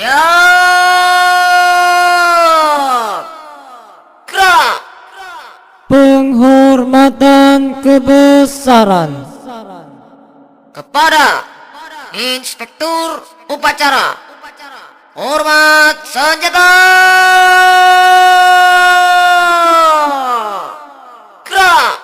Siap. Gerak. Penghormatan kebesaran Kepada Inspektur Upacara. Hormat senjata. Gerak.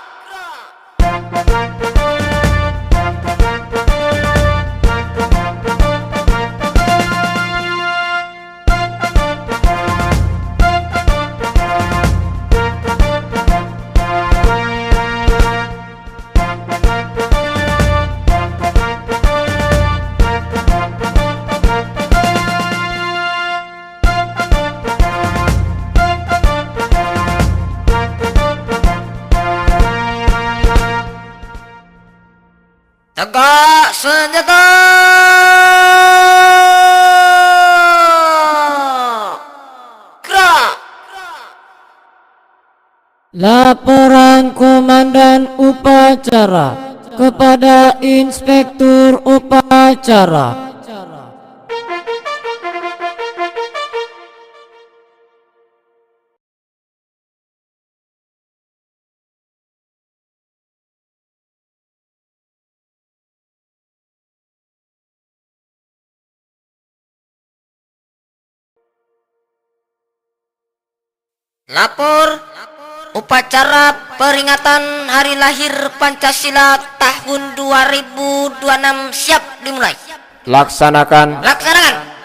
Tegak senjata. Gerak. Laporan Komandan Upacara kepada Inspektur Upacara. Lapor upacara peringatan Hari Lahir Pancasila tahun 2026 siap dimulai. Laksanakan. Laksanakan.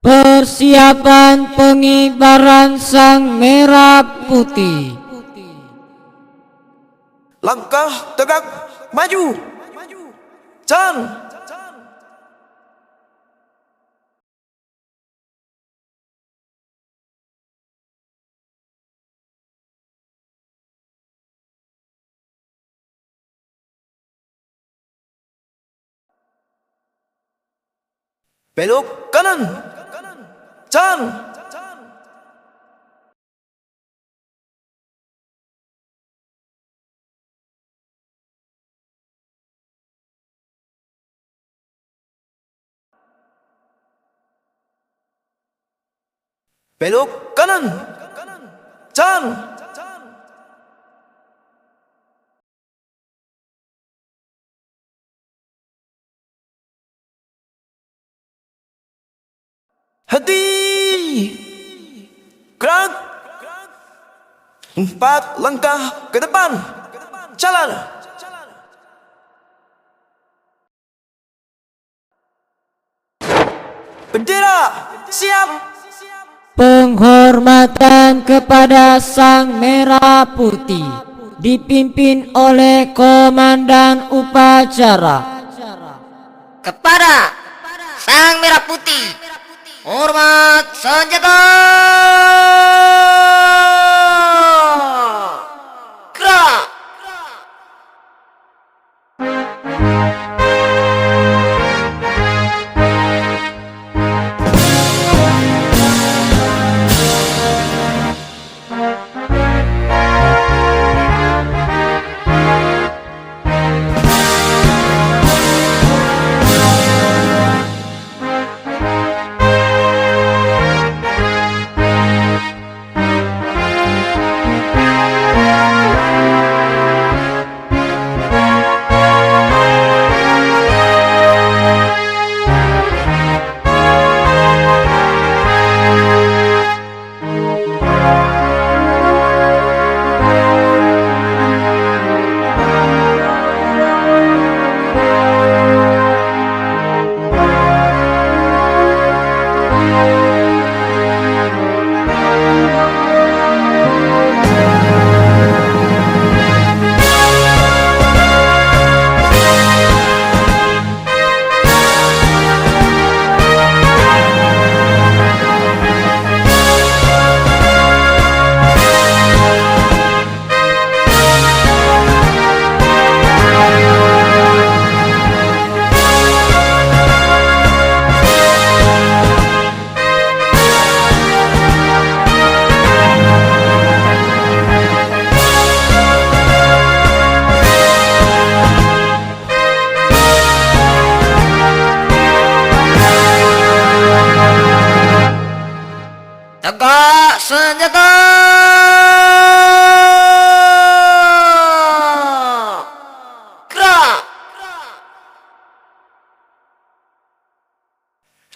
Persiapan pengibaran sang merah putih. Langkah tegak maju. Jalan. Belok kanan. Jalan. Belok kanan. Jalan. Henti. Gerak. 4 langkah ke depan. Jalan. Bendera siap. Penghormatan kepada sang merah putih dipimpin oleh Komandan Upacara. Kepada sang merah putih, hormat senjata. Gerak.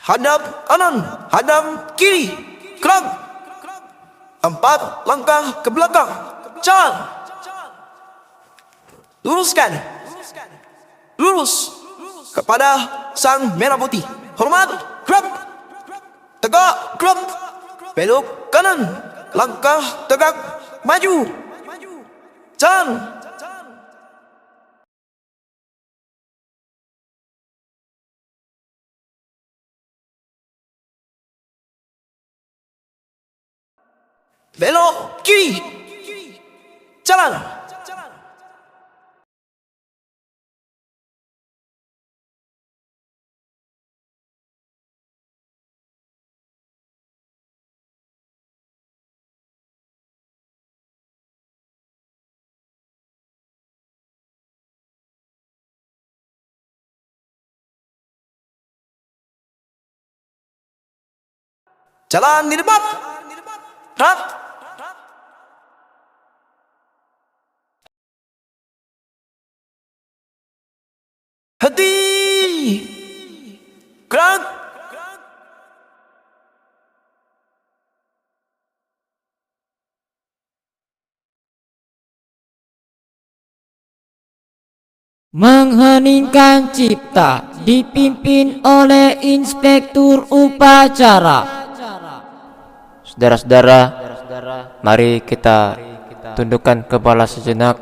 hadap kanan, hadap kiri, gerak. 4 langkah ke belakang, jalan. Luruskan, lurus kepada sang merah putih. Hormat, gerak. Tegak, gerak. Belok kanan, langkah tegak, maju. Jalan. Belok kiri. Jalan. Jalan di depan. Gerak. Henti. Gerak. Mengheningkan cipta dipimpin oleh inspektur upacara. Saudara-saudara, mari kita tundukkan kepala sejenak,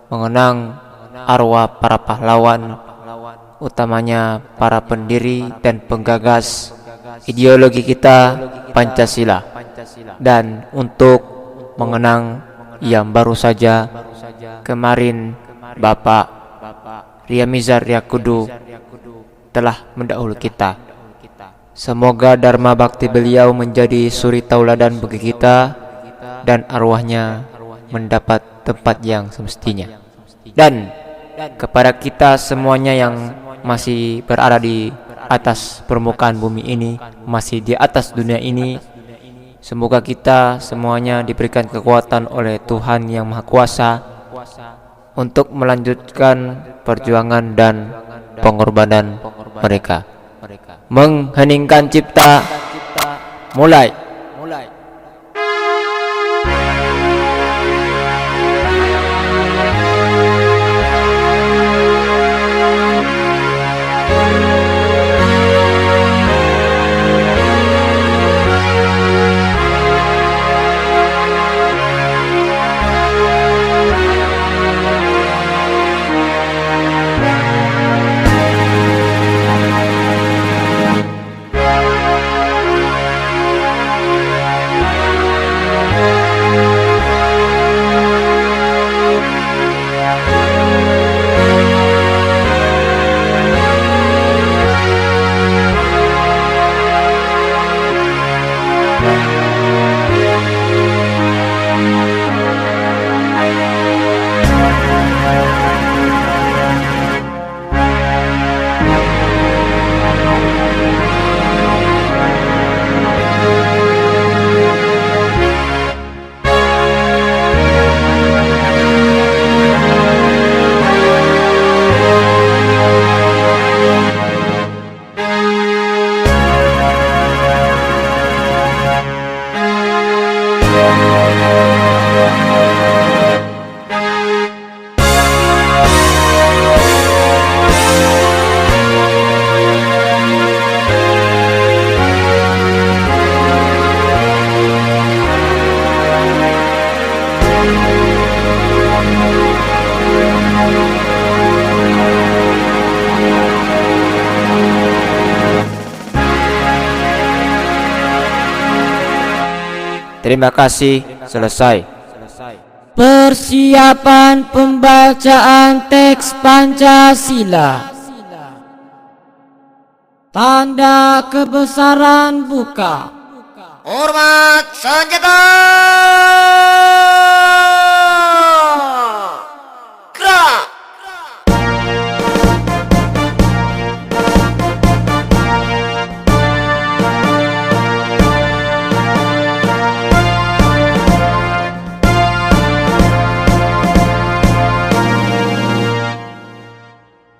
mengenang arwah para pahlawan, utamanya para pendiri dan penggagas ideologi kita Pancasila. Dan untuk mengenang yang baru saja kemarin Bapak Ria Mizar Riyakudu telah mendahului kita. Semoga dharma bakti beliau menjadi suri tauladan bagi kita dan arwahnya mendapat tempat yang semestinya. Dan kepada kita semuanya yang masih berada di atas permukaan bumi ini, masih di atas dunia ini, semoga kita semuanya diberikan kekuatan oleh Tuhan Yang Maha Kuasa untuk melanjutkan perjuangan dan pengorbanan mereka. Mengheningkan cipta, mulai. Terima kasih, selesai. Persiapan pembacaan teks Pancasila. Tanda kebesaran buka. Hormat senjata. Gerak.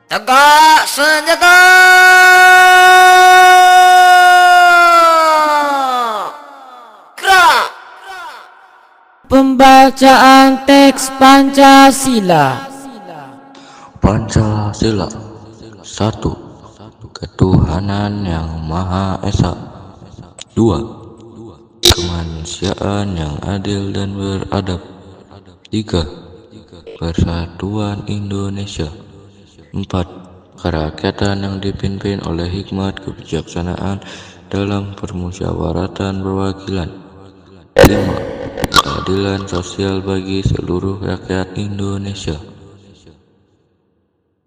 Tegak senjata. Pembacaan teks Pancasila. Pancasila. 1. Ketuhanan yang Maha Esa. 2. Kemanusiaan yang adil dan beradab. 3. Persatuan Indonesia. 4. Kerakyatan yang dipimpin oleh hikmat kebijaksanaan dalam permusyawaratan perwakilan. 5. Keadilan sosial bagi seluruh rakyat Indonesia.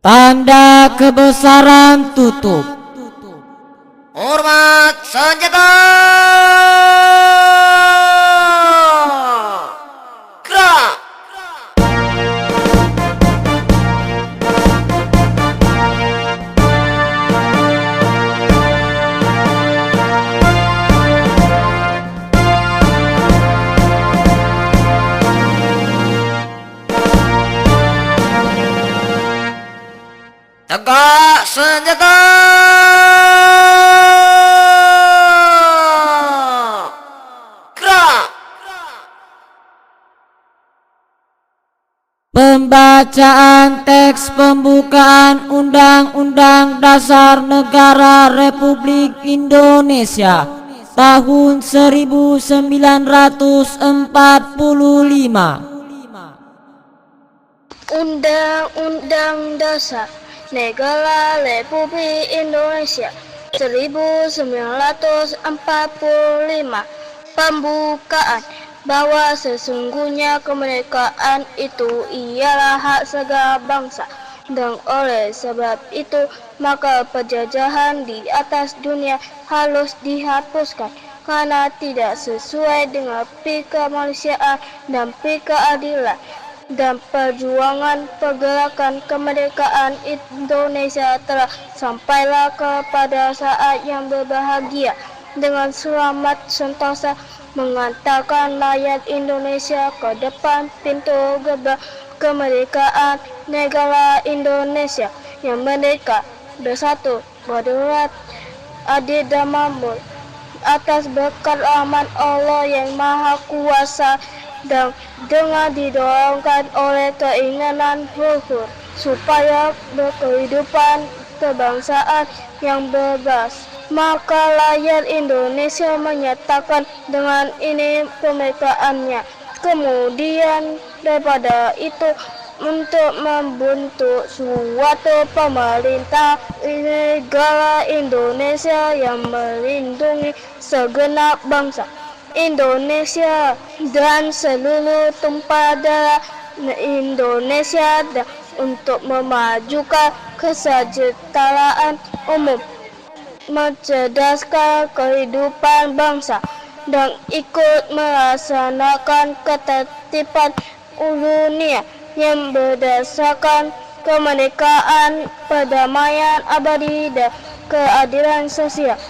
Tanda kebesaran tutup. Hormat senjata. Gerak. Tegak senjata. Gerak. Pembacaan teks pembukaan Undang-Undang Dasar Negara Republik Indonesia tahun 1945. Undang-Undang Dasar Negara Republik Indonesia 1945 pembukaan bahwa sesungguhnya kemerdekaan itu ialah hak segala bangsa, dan oleh sebab itu maka penjajahan di atas dunia harus dihapuskan karena tidak sesuai dengan prinsip kemanusiaan dan prinsip keadilan. Dan perjuangan pergerakan kemerdekaan Indonesia telah sampailah kepada saat yang berbahagia dengan selamat sentosa mengantarkan rakyat Indonesia ke depan pintu gerbang kemerdekaan negara Indonesia yang merdeka, bersatu, berdaulat, adil dan makmur atas berkat rahmat Allah yang Maha Kuasa, dan dengan didorongkan oleh keinginan luhur supaya berkehidupan kebangsaan yang bebas. Maka rakyat Indonesia menyatakan dengan ini kemerdekaannya. Kemudian daripada itu untuk membentuk suatu pemerintah negara Indonesia yang melindungi segenap bangsa Indonesia dan seluruh tumpah darah Indonesia, dan untuk memajukan kesejahteraan umum, mencerdaskan kehidupan bangsa, dan ikut melaksanakan ketertiban dunia yang berdasarkan kemerdekaan, perdamaian abadi, dan keadilan sosial.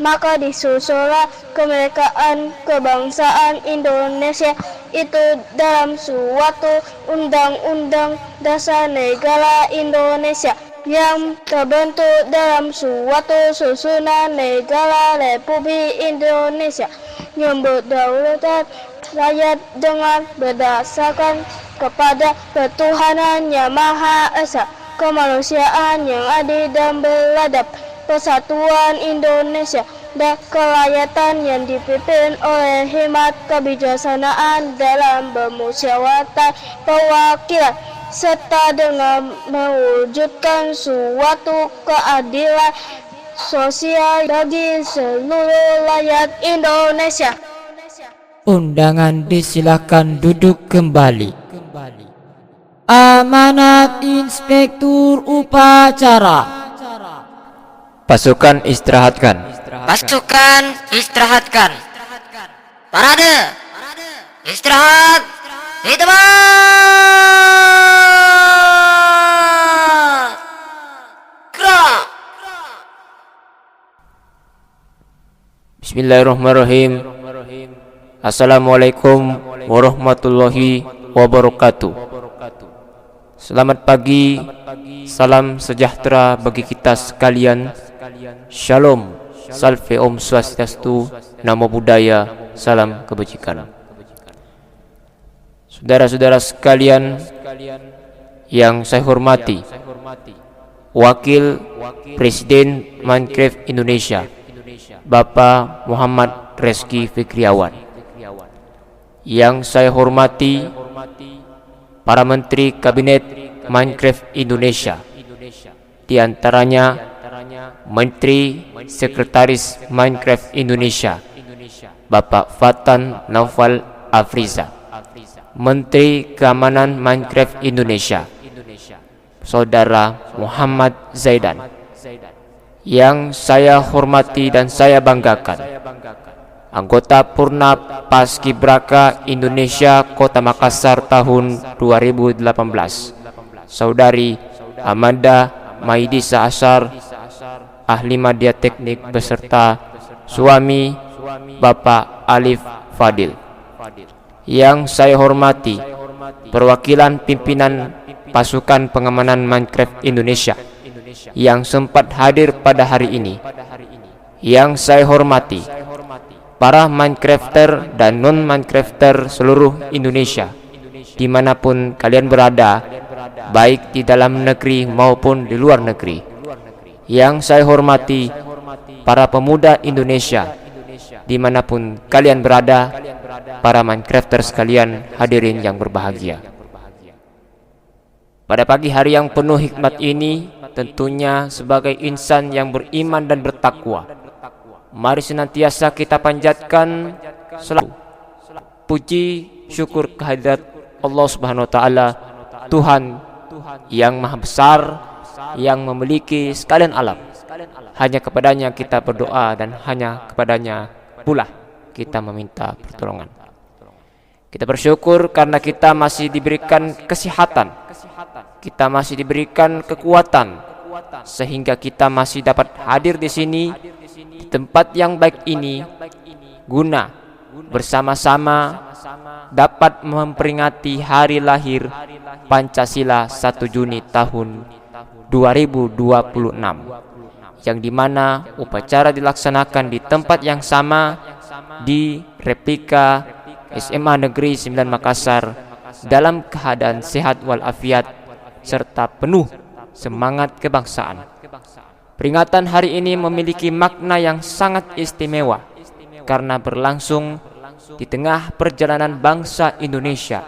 Maka disusullah kemerdekaan kebangsaan Indonesia itu dalam suatu Undang-Undang Dasar Negara Indonesia yang terbentuk dalam suatu susunan negara Republik Indonesia yang berdaulat rakyat dengan berdasarkan kepada ketuhanan yang Maha Esa, kemanusiaan yang adil dan beradab, persatuan Indonesia, dan kerakyatan yang dipimpin oleh hikmat kebijaksanaan dalam bermusyawaratan perwakilan, serta dengan mewujudkan suatu keadilan sosial bagi seluruh rakyat Indonesia. Undangan disilakan duduk kembali. Amanat Inspektur Upacara. Pasukan istirahatkan. Pasukan istirahatkan. Parade. Istirahat. Di tempat. Gerak. Bismillahirrahmanirrahim. Assalamualaikum warahmatullahi wabarakatuh. Selamat pagi, salam sejahtera bagi kita sekalian. Shalom, Salve Om Swastiastu, Namo Buddhaya, salam kebajikan. saudara-saudara sekalian yang saya hormati, Wakil Presiden Minecraft Indonesia, Bapak Muhammad Reski Fikriawan. Yang saya hormati para Menteri Kabinet Minecraft Indonesia, di antaranya Menteri Sekretaris Minecraft Indonesia, Bapak Fatan Naufal Afriza, Menteri Keamanan Minecraft Indonesia, Saudara Muhammad Zaidan. Yang saya hormati dan saya banggakan, anggota Purna Paskibraka Indonesia Kota Makassar tahun 2018, Saudari Amanda Maidisa Asar, ahli media teknik beserta suami Bapak Alif Fadil. Yang saya hormati perwakilan pimpinan pasukan pengamanan Minecraft Indonesia yang sempat hadir pada hari ini. Yang saya hormati para Minecrafter dan non-Minecrafter seluruh Indonesia, dimanapun kalian berada, baik di dalam negeri maupun di luar negeri. Yang saya hormati para pemuda Indonesia, dimanapun kalian berada, para Minecrafter sekalian, hadirin yang berbahagia. Pada pagi hari yang penuh hikmat ini, tentunya sebagai insan yang beriman dan bertakwa, mari senantiasa kita panjatkan selalu puji syukur kehadirat Allah Subhanahu wa taala, Tuhan yang Maha Besar, yang memiliki sekalian alam. Hanya kepadanya kita berdoa dan hanya kepadanya pula kita meminta pertolongan. Kita bersyukur karena kita masih diberikan kesehatan, kita masih diberikan kekuatan, sehingga kita masih dapat hadir di sini, di tempat yang baik ini, guna bersama-sama dapat memperingati hari lahir Pancasila 1 Juni tahun 2026, yang dimana upacara dilaksanakan di tempat yang sama, di replika SMA Negeri 9 Makassar, dalam keadaan sehat walafiat serta penuh semangat kebangsaan. Peringatan hari ini memiliki makna yang sangat istimewa karena berlangsung di tengah perjalanan bangsa Indonesia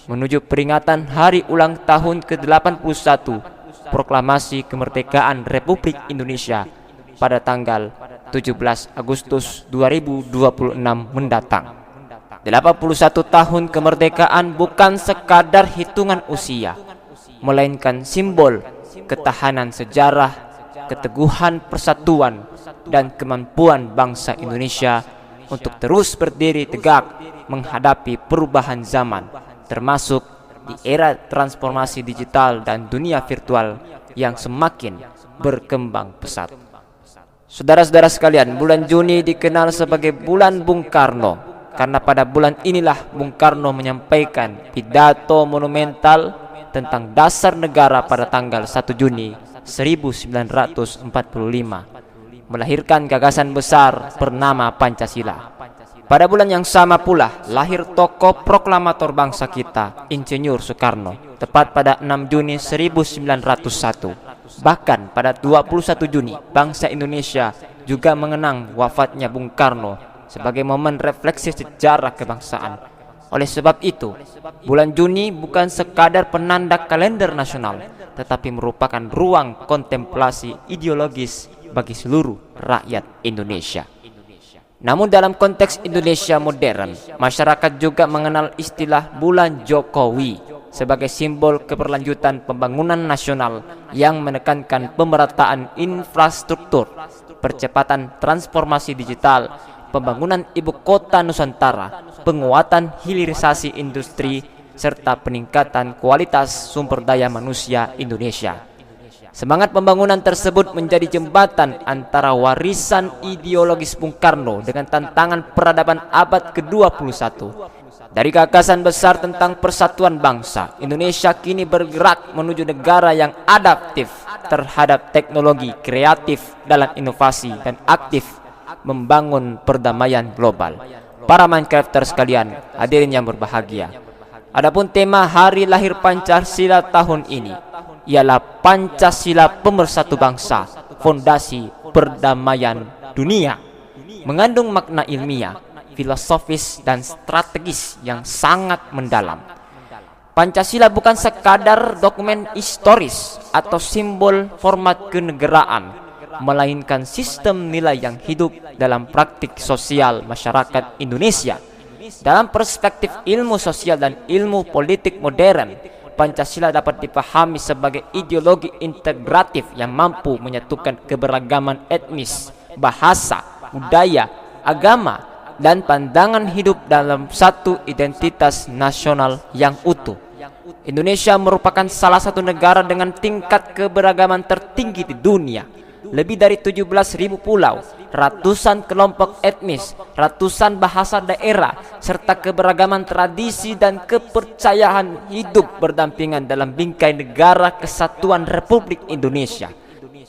menuju peringatan hari ulang tahun ke-81 Proklamasi Kemerdekaan Republik Indonesia pada tanggal 17 Agustus 2026 mendatang. 81 tahun kemerdekaan bukan sekadar hitungan usia, melainkan simbol ketahanan sejarah, keteguhan persatuan, dan kemampuan bangsa Indonesia untuk terus berdiri tegak menghadapi perubahan zaman, termasuk di era transformasi digital dan dunia virtual yang semakin berkembang pesat. Saudara-saudara sekalian, bulan Juni dikenal sebagai bulan Bung Karno karena pada bulan inilah Bung Karno menyampaikan pidato monumental tentang dasar negara pada tanggal 1 Juni 1945, melahirkan gagasan besar bernama Pancasila. Pada bulan yang sama pula lahir tokoh proklamator bangsa kita, Insinyur Soekarno, tepat pada 6 Juni 1901. Bahkan pada 21 Juni bangsa Indonesia juga mengenang wafatnya Bung Karno sebagai momen refleksi sejarah kebangsaan. Oleh sebab itu, bulan Juni bukan sekadar penanda kalender nasional, tetapi merupakan ruang kontemplasi ideologis bagi seluruh rakyat Indonesia. Namun dalam konteks Indonesia modern, masyarakat juga mengenal istilah bulan Jokowi sebagai simbol keberlanjutan pembangunan nasional yang menekankan pemerataan infrastruktur, percepatan transformasi digital, pembangunan ibu kota Nusantara, penguatan hilirisasi industri, serta peningkatan kualitas sumber daya manusia Indonesia. Semangat pembangunan tersebut menjadi jembatan antara warisan ideologis Bung Karno dengan tantangan peradaban abad ke-21. Dari gagasan besar tentang persatuan bangsa, Indonesia kini bergerak menuju negara yang adaptif terhadap teknologi, kreatif dalam inovasi, dan aktif membangun perdamaian global. Para Minecrafter sekalian, hadirin yang berbahagia, Adapun tema hari lahir Pancasila tahun ini ialah Pancasila Pemersatu Bangsa, Fondasi Perdamaian Dunia. Mengandung makna ilmiah, filosofis, dan strategis yang sangat mendalam. Pancasila bukan sekadar dokumen historis atau simbol format kenegaraan, melainkan sistem nilai yang hidup dalam praktik sosial masyarakat Indonesia. Dalam perspektif ilmu sosial dan ilmu politik modern, Pancasila dapat dipahami sebagai ideologi integratif yang mampu menyatukan keberagaman etnis, bahasa, budaya, agama, dan pandangan hidup dalam satu identitas nasional yang utuh. Indonesia merupakan salah satu negara dengan tingkat keberagaman tertinggi di dunia. Lebih dari 17.000 pulau, ratusan kelompok etnis, ratusan bahasa daerah, serta keberagaman tradisi dan kepercayaan hidup berdampingan dalam bingkai negara kesatuan Republik Indonesia.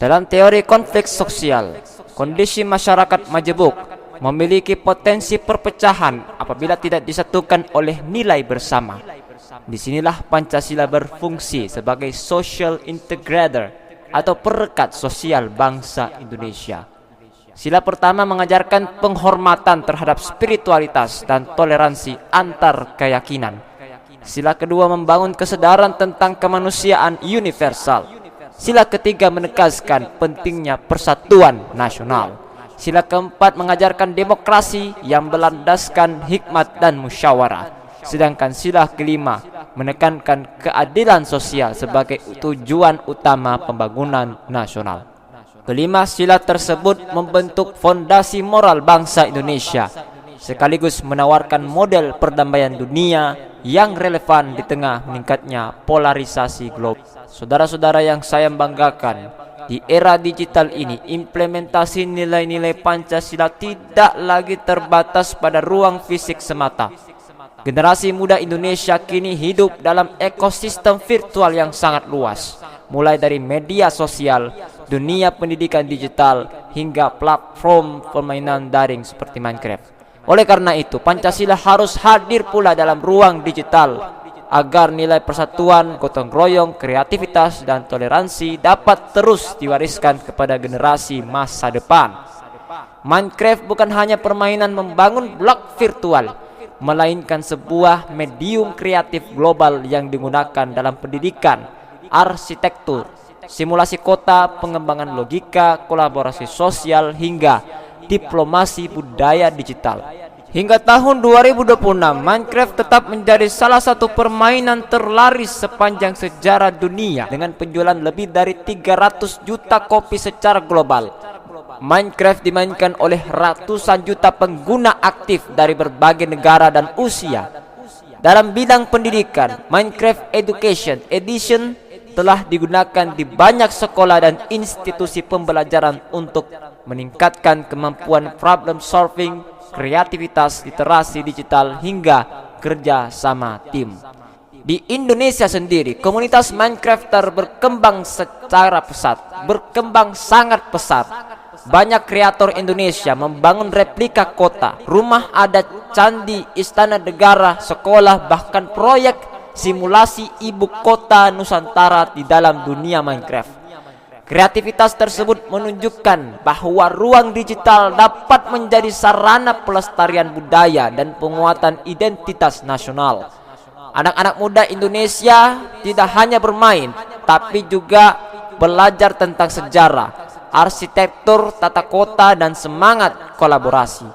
Dalam teori konflik sosial, kondisi masyarakat majemuk memiliki potensi perpecahan apabila tidak disatukan oleh nilai bersama. Disinilah Pancasila berfungsi sebagai social integrator atau perekat sosial bangsa Indonesia. Sila pertama mengajarkan penghormatan terhadap spiritualitas dan toleransi antar keyakinan. Sila kedua membangun kesadaran tentang kemanusiaan universal. Sila ketiga menegaskan pentingnya persatuan nasional. Sila keempat mengajarkan demokrasi yang berlandaskan hikmat dan musyawarah. Sedangkan sila kelima menekankan keadilan sosial sebagai tujuan utama pembangunan nasional. Kelima sila tersebut membentuk fondasi moral bangsa Indonesia, sekaligus menawarkan model perdamaian dunia yang relevan di tengah meningkatnya polarisasi global. Saudara-saudara yang saya banggakan, di era digital ini, implementasi nilai-nilai Pancasila tidak lagi terbatas pada ruang fisik semata. Generasi muda Indonesia kini hidup dalam ekosistem virtual yang sangat luas, mulai dari media sosial, dunia pendidikan digital, hingga platform permainan daring seperti Minecraft. Oleh karena itu, Pancasila harus hadir pula dalam ruang digital agar nilai persatuan, gotong royong, kreativitas, dan toleransi dapat terus diwariskan kepada generasi masa depan. Minecraft bukan hanya permainan membangun blok virtual, melainkan sebuah medium kreatif global yang digunakan dalam pendidikan, arsitektur, simulasi kota, pengembangan logika, kolaborasi sosial, hingga diplomasi budaya digital. Hingga tahun 2026, Minecraft tetap menjadi salah satu permainan terlaris sepanjang sejarah dunia dengan penjualan lebih dari 300 juta kopi secara global. Minecraft dimainkan oleh ratusan juta pengguna aktif dari berbagai negara dan usia. Dalam bidang pendidikan, Minecraft Education Edition telah digunakan di banyak sekolah dan institusi pembelajaran untuk meningkatkan kemampuan problem solving, kreativitas, literasi digital, hingga kerja sama tim. Di Indonesia sendiri, komunitas Minecrafter berkembang secara pesat, berkembang sangat pesat. Banyak kreator Indonesia membangun replika kota, rumah adat, candi, istana negara, sekolah, bahkan proyek simulasi ibu kota Nusantara di dalam dunia Minecraft. Kreativitas tersebut menunjukkan bahwa ruang digital dapat menjadi sarana pelestarian budaya dan penguatan identitas nasional. Anak-anak muda Indonesia tidak hanya bermain, tapi juga belajar tentang sejarah, arsitektur, tata kota, dan semangat kolaborasi.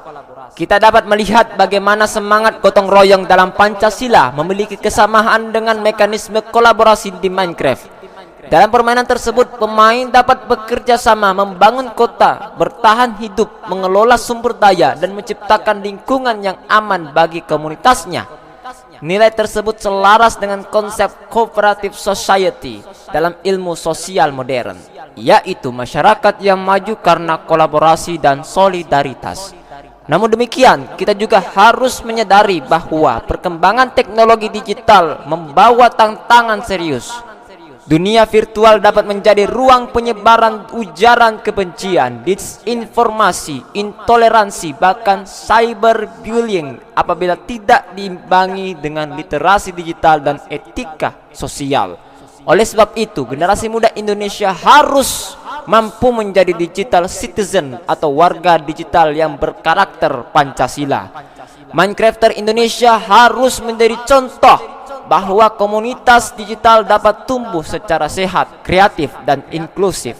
Kita dapat melihat bagaimana semangat gotong royong dalam Pancasila memiliki kesamaan dengan mekanisme kolaborasi di Minecraft. Dalam permainan tersebut, pemain dapat bekerja sama membangun kota, bertahan hidup, mengelola sumber daya, dan menciptakan lingkungan yang aman bagi komunitasnya. Nilai tersebut selaras dengan konsep cooperative society dalam ilmu sosial modern, yaitu masyarakat yang maju karena kolaborasi dan solidaritas. Namun demikian, kita juga harus menyadari bahwa perkembangan teknologi digital membawa tantangan serius. Dunia virtual dapat menjadi ruang penyebaran ujaran kebencian, disinformasi, intoleransi, bahkan cyberbullying apabila tidak diimbangi dengan literasi digital dan etika sosial. Oleh sebab itu, generasi muda Indonesia harus mampu menjadi digital citizen atau warga digital yang berkarakter Pancasila. Minecrafter Indonesia harus menjadi contoh bahwa komunitas digital dapat tumbuh secara sehat, kreatif, dan inklusif.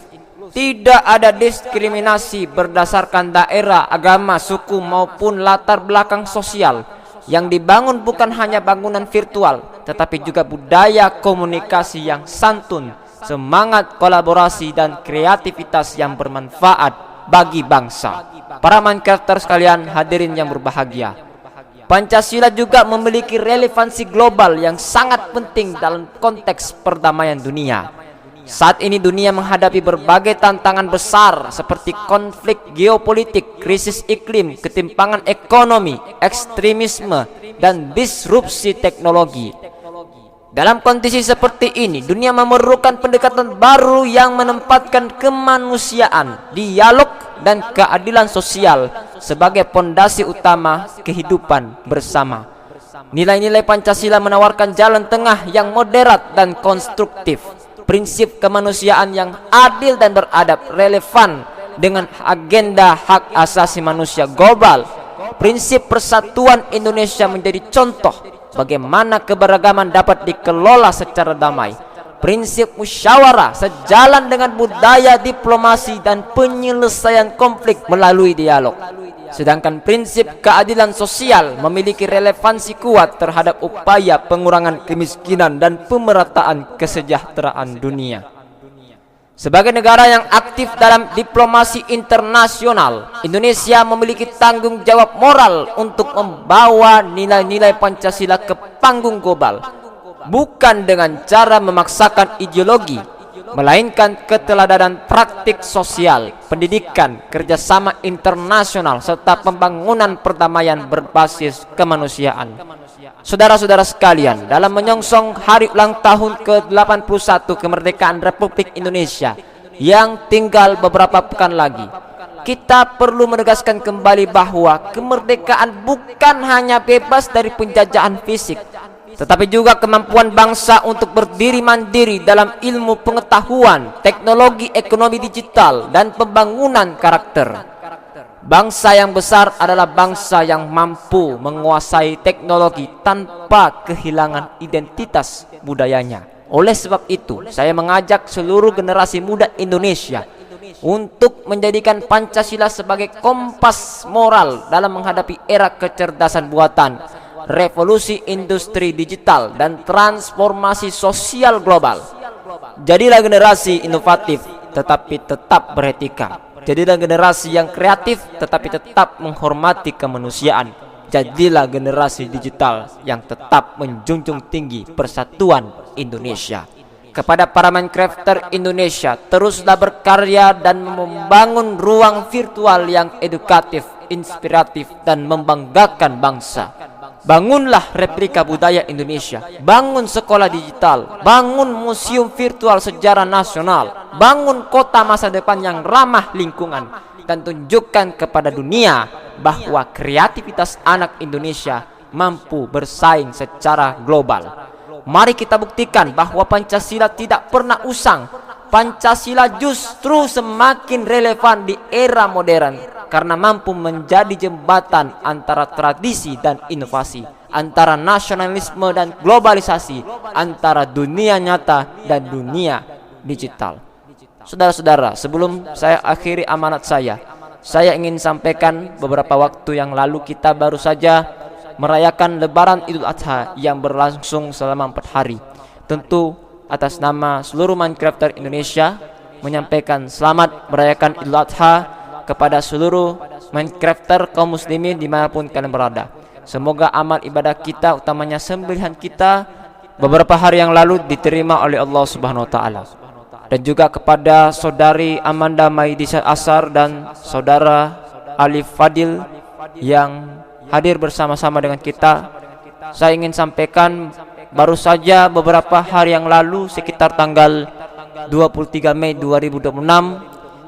Tidak ada diskriminasi berdasarkan daerah, agama, suku, maupun latar belakang sosial. Yang dibangun bukan hanya bangunan virtual, tetapi juga budaya komunikasi yang santun, semangat kolaborasi, dan kreativitas yang bermanfaat bagi bangsa. Para Minecrafter sekalian, hadirin yang berbahagia, Pancasila juga memiliki relevansi global yang sangat penting dalam konteks perdamaian dunia. Saat ini dunia menghadapi berbagai tantangan besar seperti konflik geopolitik, krisis iklim, ketimpangan ekonomi, ekstremisme, dan disrupsi teknologi. Dalam kondisi seperti ini, dunia memerlukan pendekatan baru yang menempatkan kemanusiaan, dialog, dan keadilan sosial sebagai pondasi utama kehidupan bersama. Nilai-nilai Pancasila menawarkan jalan tengah yang moderat dan konstruktif. Prinsip kemanusiaan yang adil dan beradab relevan dengan agenda hak asasi manusia global. Prinsip persatuan Indonesia menjadi contoh bagaimana keberagaman dapat dikelola secara damai. Prinsip musyawarah sejalan dengan budaya diplomasi dan penyelesaian konflik melalui dialog. Sedangkan prinsip keadilan sosial memiliki relevansi kuat terhadap upaya pengurangan kemiskinan dan pemerataan kesejahteraan dunia. Sebagai negara yang aktif dalam diplomasi internasional, Indonesia memiliki tanggung jawab moral untuk membawa nilai-nilai Pancasila ke panggung global, bukan dengan cara memaksakan ideologi, melainkan keteladanan praktik sosial, pendidikan, kerjasama internasional, serta pembangunan perdamaian berbasis kemanusiaan. Saudara-saudara sekalian, dalam menyongsong hari ulang tahun ke-81 kemerdekaan Republik Indonesia yang tinggal beberapa pekan lagi, kita perlu menegaskan kembali bahwa kemerdekaan bukan hanya bebas dari penjajahan fisik, tetapi juga kemampuan bangsa untuk berdiri mandiri dalam ilmu pengetahuan, teknologi, ekonomi digital, dan pembangunan karakter. Bangsa yang besar adalah bangsa yang mampu menguasai teknologi tanpa kehilangan identitas budayanya. Oleh sebab itu, saya mengajak seluruh generasi muda Indonesia untuk menjadikan Pancasila sebagai kompas moral dalam menghadapi era kecerdasan buatan, revolusi industri digital, dan transformasi sosial global. Jadilah generasi inovatif tetapi tetap beretika. Jadilah generasi yang kreatif tetapi tetap menghormati kemanusiaan. Jadilah generasi digital yang tetap menjunjung tinggi persatuan Indonesia. Kepada para Minecrafter Indonesia, teruslah berkarya dan membangun ruang virtual yang edukatif, inspiratif, dan membanggakan bangsa. Bangunlah replika budaya Indonesia, bangun sekolah digital, bangun museum virtual sejarah nasional, bangun kota masa depan yang ramah lingkungan, dan tunjukkan kepada dunia bahwa kreativitas anak Indonesia mampu bersaing secara global. Mari kita buktikan bahwa Pancasila tidak pernah usang. Pancasila justru semakin relevan di era modern karena mampu menjadi jembatan antara tradisi dan inovasi, antara nasionalisme dan globalisasi, antara dunia nyata dan dunia digital. Saudara-saudara, sebelum saya akhiri amanat saya ingin sampaikan beberapa waktu yang lalu kita baru saja merayakan Lebaran Idul Adha yang berlangsung selama 4 hari. Tentu atas nama seluruh Minecrafter Indonesia menyampaikan selamat merayakan Idul Adha kepada seluruh Minecrafter kaum muslimin dimanapun kalian berada. Semoga amal ibadah kita, utamanya sembelihan kita beberapa hari yang lalu diterima oleh Allah Subhanahu wa taala. Dan juga kepada saudari Amanda Maidisa Asar dan saudara Alif Fadil yang hadir bersama-sama dengan kita, saya ingin sampaikan baru saja beberapa hari yang lalu sekitar tanggal 23 Mei 2026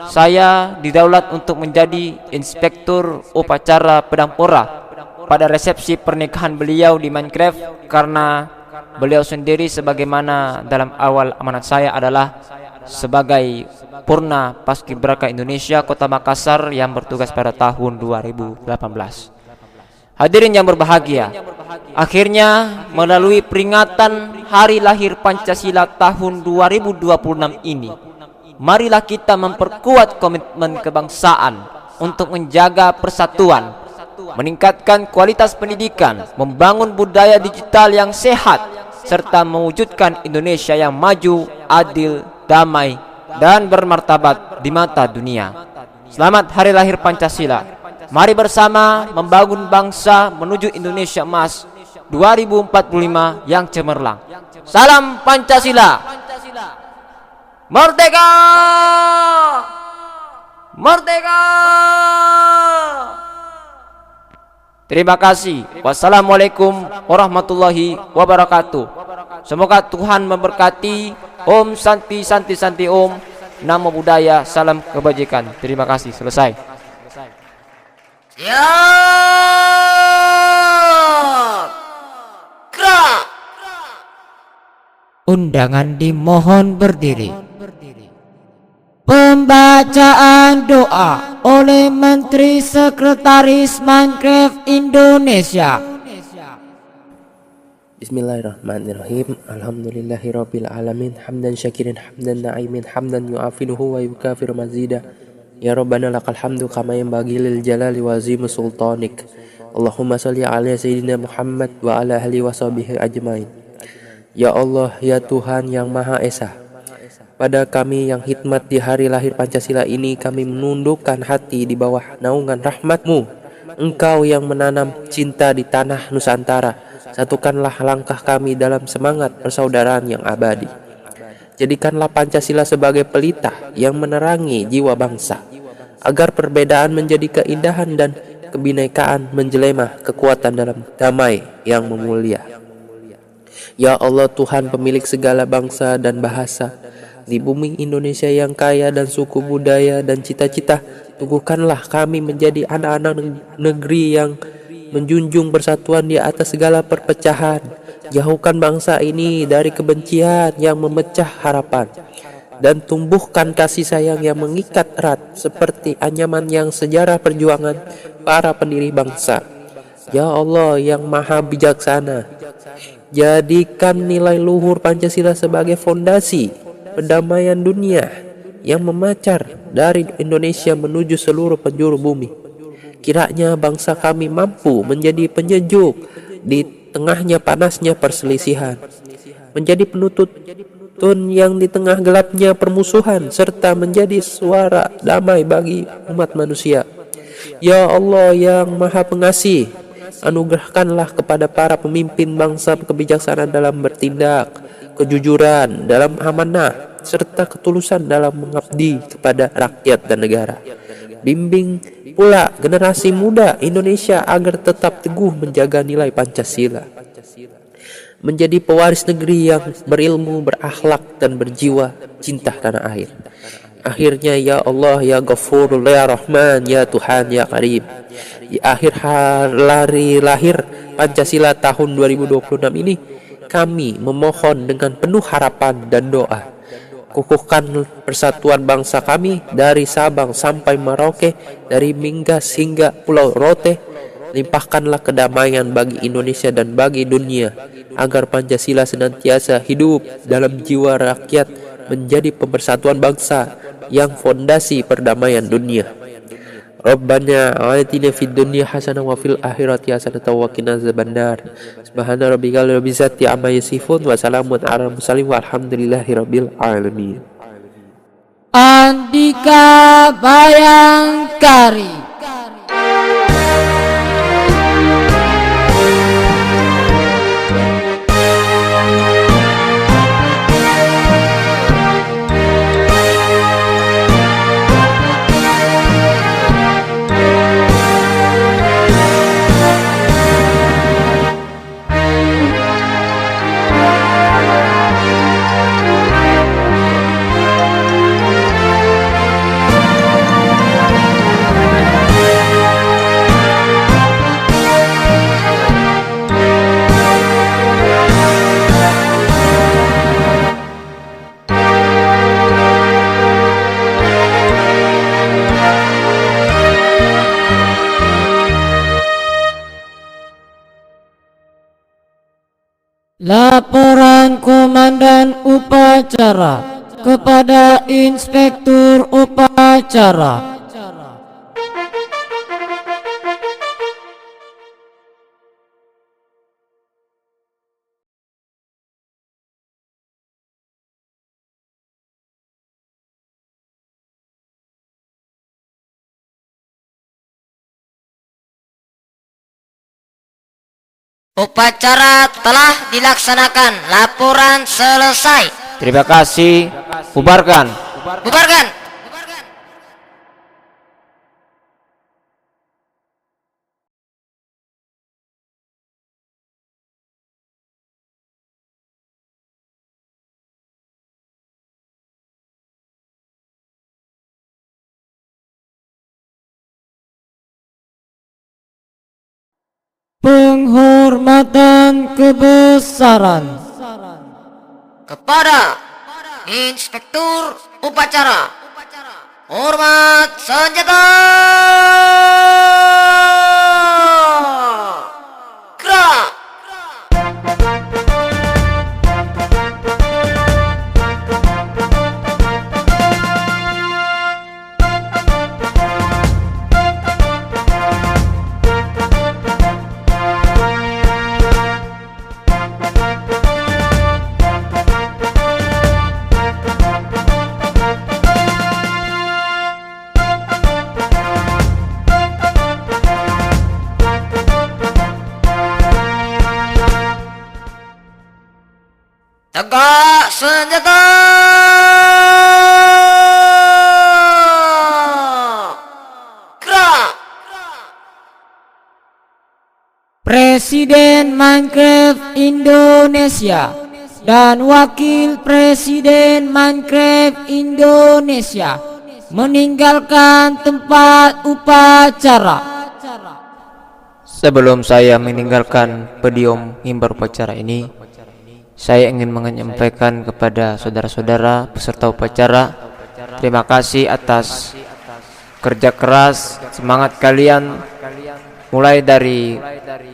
saya didaulat untuk menjadi inspektur upacara pedang pora pada resepsi pernikahan beliau di Minecraft, karena beliau sendiri sebagaimana dalam awal amanat saya adalah sebagai Purna Paskibraka Indonesia Kota Makassar yang bertugas pada tahun 2018. Hadirin yang berbahagia, akhirnya melalui peringatan Hari Lahir Pancasila tahun 2026 ini, marilah kita memperkuat komitmen kebangsaan untuk menjaga persatuan, meningkatkan kualitas pendidikan, membangun budaya digital yang sehat, serta mewujudkan Indonesia yang maju, adil, damai, dan bermartabat di mata dunia. Selamat Hari Lahir Pancasila. Mari bersama membangun bangsa menuju Indonesia Emas 2045 yang cemerlang. Salam Pancasila. Merdeka! Merdeka! Terima kasih. Wassalamualaikum warahmatullahi wabarakatuh. Semoga Tuhan memberkati. Om Santi Santi Santi Om. Namo Buddhaya. Salam kebajikan. Terima kasih. Selesai. Siap. Gerak. Undangan dimohon berdiri. Pembacaan doa oleh Menteri Sekretaris Minecraft Indonesia. Bismillahirrahmanirrahim. Alhamdulillahirabbil alamin, hamdan syakirin, hamdan na'imin, hamdan yu'afinuhu wa yukafiru mazida. Ya Rabbana lakal hamdu kama yanbaghi lil jalali wa azimi sultanik. Allahumma shalli ala sayyidina Muhammad wa ala ahli wa sahbihi ajmain. Ya Allah, ya Tuhan yang Maha Esa, pada kami yang hikmat di hari lahir Pancasila ini, kami menundukkan hati di bawah naungan rahmat-Mu. Engkau yang menanam cinta di tanah Nusantara. Satukanlah langkah kami dalam semangat persaudaraan yang abadi. Jadikanlah Pancasila sebagai pelita yang menerangi jiwa bangsa, agar perbedaan menjadi keindahan dan kebinekaan menjelema kekuatan dalam damai yang memulia. Ya Allah, Tuhan pemilik segala bangsa dan bahasa, di bumi Indonesia yang kaya dan suku budaya dan cita-cita, teguhkanlah kami menjadi anak-anak negeri yang menjunjung persatuan di atas segala perpecahan. Jauhkan bangsa ini dari kebencian yang memecah harapan, dan tumbuhkan kasih sayang yang mengikat erat seperti anyaman yang sejarah perjuangan para pendiri bangsa. Ya Allah yang Maha Bijaksana, jadikan nilai luhur Pancasila sebagai fondasi perdamaian dunia yang memancar dari Indonesia menuju seluruh penjuru bumi. Kiranya bangsa kami mampu menjadi penyejuk di tengahnya panasnya perselisihan, menjadi penuntun yang di tengah gelapnya permusuhan, serta menjadi suara damai bagi umat manusia. Ya Allah yang Maha Pengasih, anugerahkanlah kepada para pemimpin bangsa kebijaksanaan dalam bertindak, kejujuran dalam amanah, serta ketulusan dalam mengabdi kepada rakyat dan negara. Bimbing pula generasi muda Indonesia agar tetap teguh menjaga nilai Pancasila, menjadi pewaris negeri yang berilmu, berakhlak, dan berjiwa cinta tanah air. Akhirnya, ya Allah, ya Ghafur, ya Rahman, ya Tuhan, ya Karim, di akhir hari lahir Pancasila tahun 2026 ini, kami memohon dengan penuh harapan dan doa, kukuhkan persatuan bangsa kami dari Sabang sampai Merauke, dari Mingas hingga Pulau Rote. Limpahkanlah kedamaian bagi Indonesia dan bagi dunia, agar Pancasila senantiasa hidup dalam jiwa rakyat, menjadi pemersatuan bangsa yang fondasi perdamaian dunia. Rabbana atina fid dunya hasanah wa fil akhirati hasanah wa qina azabannar. Subhana rabbika rabbil izzati amma yasifun wa salamun alal mursalin walhamdulillahi rabbil alamin. Andika Bayangkari. Komandan Upacara kepada Inspektur Upacara. Upacara telah dilaksanakan. Laporan selesai. Terima kasih. Bubarkan. Bubarkan. Penghormatan kebesaran Kepada Inspektur Upacara. Hormat senjata. Gerak. Tegak senjata. Gerak. Presiden Minecraft Indonesia dan Wakil Presiden Minecraft Indonesia meninggalkan tempat upacara. Sebelum saya meninggalkan podium mimbar upacara ini, saya ingin menyampaikan kepada saudara-saudara peserta upacara, terima kasih atas kerja keras, semangat kalian, mulai dari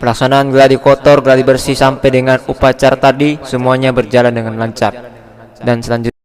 pelaksanaan gladi kotor, gladi bersih sampai dengan upacara tadi, semuanya berjalan dengan lancar. Dan selanjutnya